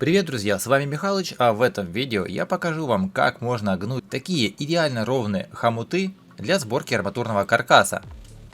Привет, друзья, с вами Михалыч, а в этом видео я покажу вам, как можно гнуть такие идеально ровные хомуты для сборки арматурного каркаса.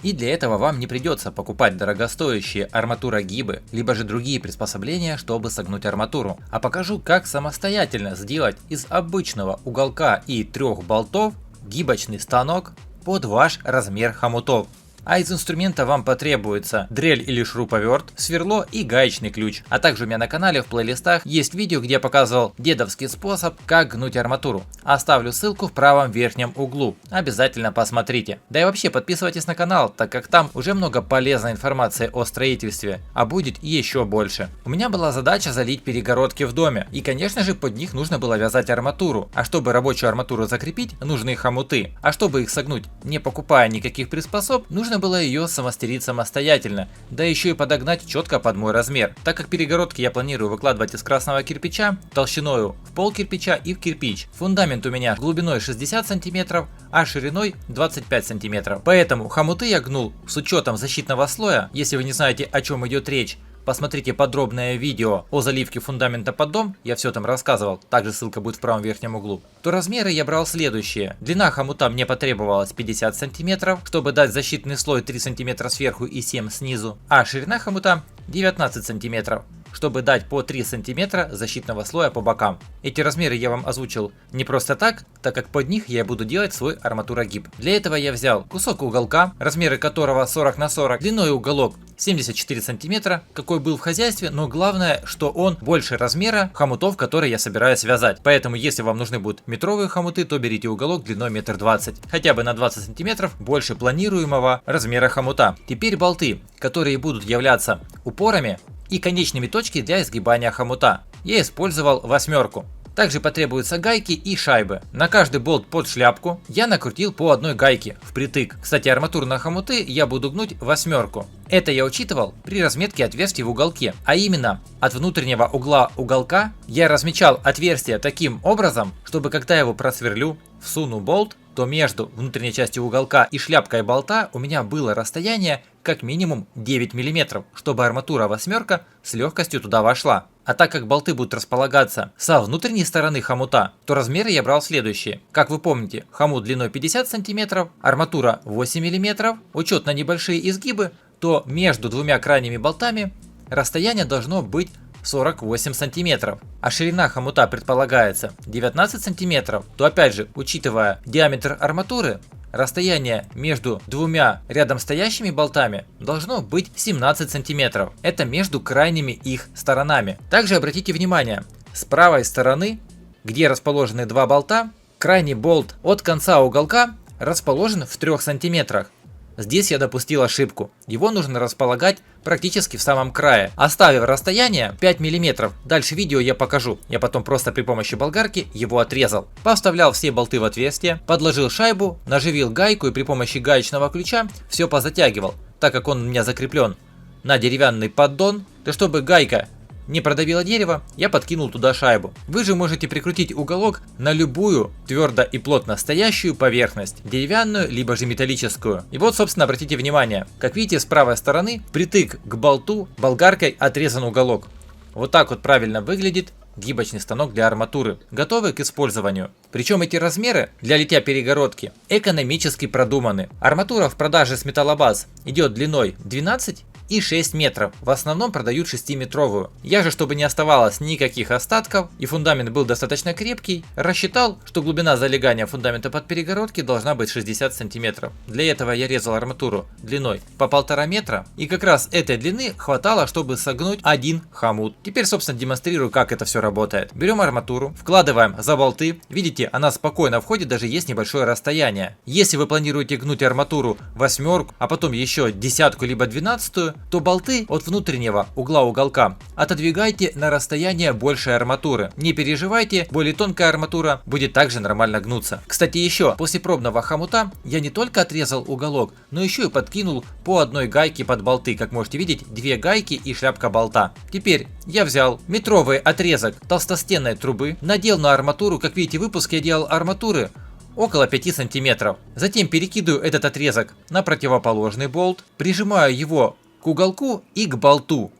И для этого вам не придется покупать дорогостоящие арматурогибы, либо же другие приспособления, чтобы согнуть арматуру, а покажу, как самостоятельно сделать из обычного уголка и 3 болтов гибочный станок под ваш размер хомутов. А из инструмента вам потребуется дрель или шуруповерт, сверло и гаечный ключ. А также у меня на канале в плейлистах есть видео, где я показывал дедовский способ, как гнуть арматуру. Оставлю ссылку в правом верхнем углу. Обязательно посмотрите. Да и вообще подписывайтесь на канал, так как там уже много полезной информации о строительстве, а будет еще больше. У меня была задача залить перегородки в доме. И конечно же под них нужно было вязать арматуру. А чтобы рабочую арматуру закрепить, нужны хомуты. А чтобы их согнуть, не покупая никаких приспособ, нужно было ее смастерить самостоятельно, да еще и подогнать четко под мой размер, так как перегородки я планирую выкладывать из красного кирпича толщиною в пол кирпича и в кирпич. Фундамент у меня глубиной 60 см, а шириной 25 см. Поэтому хомуты я гнул с учетом защитного слоя. Если вы не знаете, о чем идет речь, посмотрите подробное видео о заливке фундамента под дом, я все там рассказывал, также ссылка будет в правом верхнем углу. То размеры я брал следующие. Длина хомута мне потребовалась 50 см, чтобы дать защитный слой 3 см сверху и 7 снизу, а ширина хомута 19 см, чтобы дать по 3 см защитного слоя по бокам. Эти размеры я вам озвучил не просто так, так как под них я буду делать свой арматурогиб. Для этого я взял кусок уголка, размеры которого 40 на 40, длиной уголок 74 сантиметра, какой был в хозяйстве, но главное, что он больше размера хомутов, которые я собираюсь вязать. Поэтому, если вам нужны будут метровые хомуты, то берите уголок длиной 1,20 м, хотя бы на 20 сантиметров больше планируемого размера хомута. Теперь болты, которые будут являться упорами и конечными точками для изгибания хомута. Я использовал 8. Также потребуются гайки и шайбы. На каждый болт под шляпку я накрутил по одной гайке впритык. Кстати, арматуру на хомуты я буду гнуть 8. Это я учитывал при разметке отверстий в уголке. А именно, от внутреннего угла уголка я размечал отверстие таким образом, чтобы когда я его просверлю, всуну болт, то между внутренней частью уголка и шляпкой болта у меня было расстояние как минимум 9 мм, чтобы арматура 8 с легкостью туда вошла. А так как болты будут располагаться со внутренней стороны хомута, то размеры я брал следующие. Как вы помните, хомут длиной 50 см, арматура 8 мм, учет на небольшие изгибы, то между двумя крайними болтами расстояние должно быть 48 сантиметров, а ширина хомута предполагается 19 сантиметров, то опять же, учитывая диаметр арматуры, расстояние между двумя рядом стоящими болтами должно быть 17 сантиметров. Это между крайними их сторонами. Также обратите внимание, с правой стороны, где расположены два болта, крайний болт от конца уголка расположен в 3 сантиметрах. Здесь я допустил ошибку. Его нужно располагать практически в самом крае, оставив расстояние 5 мм. Дальше видео я покажу. Я потом просто при помощи болгарки его отрезал. Поставлял все болты в отверстие, подложил шайбу, наживил гайку и при помощи гаечного ключа все позатягивал. Так как он у меня закреплен на деревянный поддон, то чтобы гайка не продавило дерево, я подкинул туда шайбу. Вы же можете прикрутить уголок на любую твердо и плотно стоящую поверхность, деревянную либо же металлическую. И вот, собственно, обратите внимание, как видите, с правой стороны притык к болту болгаркой отрезан уголок. Вот так вот правильно выглядит гибочный станок для арматуры, готовый к использованию. Причем эти размеры для литья перегородки экономически продуманы. Арматура в продаже с металлобаз идет длиной 12 и 6 метров. В основном продают 6-метровую. Я же, чтобы не оставалось никаких остатков и фундамент был достаточно крепкий, рассчитал, что глубина залегания фундамента под перегородки должна быть 60 сантиметров. Для этого я резал арматуру длиной по 1,5 метра, и как раз этой длины хватало, чтобы согнуть один хомут. Теперь, собственно, демонстрирую, как это все работает. Берем арматуру, вкладываем за болты. Видите, она спокойно входит, даже есть небольшое расстояние. Если вы планируете гнуть арматуру 8, а потом еще 10 либо 12, то болты от внутреннего угла уголка отодвигайте на расстояние большей арматуры. Не переживайте, более тонкая арматура будет также нормально гнуться. Кстати, еще после пробного хомута я не только отрезал уголок, но еще и подкинул по одной гайке под болты. Как можете видеть, 2 гайки и шляпка болта. Теперь я взял метровый отрезок толстостенной трубы, надел на арматуру. Как видите, выпуск я делал арматуры около 5 сантиметров. Затем перекидываю этот отрезок на противоположный болт, прижимаю его к уголку и к болту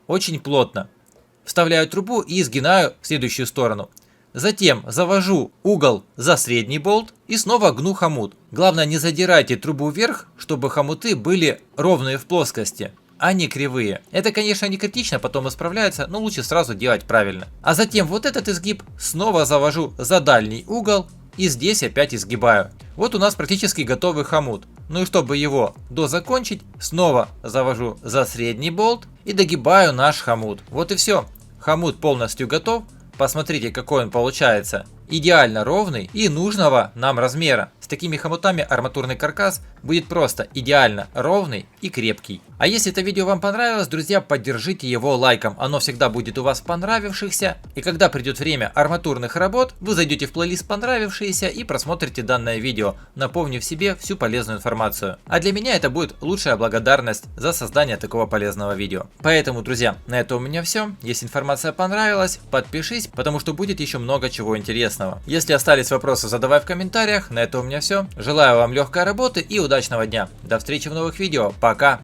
очень плотно. вставляю трубу и изгинаю в следующую сторону. Затем завожу угол за средний болт и снова гну хомут. Главное, не задирайте трубу вверх, чтобы хомуты были ровные в плоскости, а не кривые. Это, конечно, не критично, потом исправляется, но лучше сразу делать правильно. А затем вот этот изгиб снова завожу за дальний угол и здесь опять изгибаю. Вот у нас практически готовый хомут. Ну и чтобы его дозакончить, снова завожу за средний болт и догибаю наш хомут. Вот и все. Хомут полностью готов. Посмотрите, какой он получается. Идеально ровный и нужного нам размера. С такими хомутами арматурный каркас будет просто идеально ровный и крепкий. А если это видео вам понравилось, друзья, поддержите его лайком. Оно всегда будет у вас в понравившихся. И когда придет время арматурных работ, вы зайдете в плейлист понравившиеся и просмотрите данное видео, наполнив себе всю полезную информацию. А для меня это будет лучшая благодарность за создание такого полезного видео. Поэтому, друзья, на этом у меня все. Если информация понравилась, подпишись, потому что будет еще много чего интересного. Если остались вопросы, задавай в комментариях. На этом у меня все. Желаю вам легкой работы и удачного дня. До встречи в новых видео. Пока!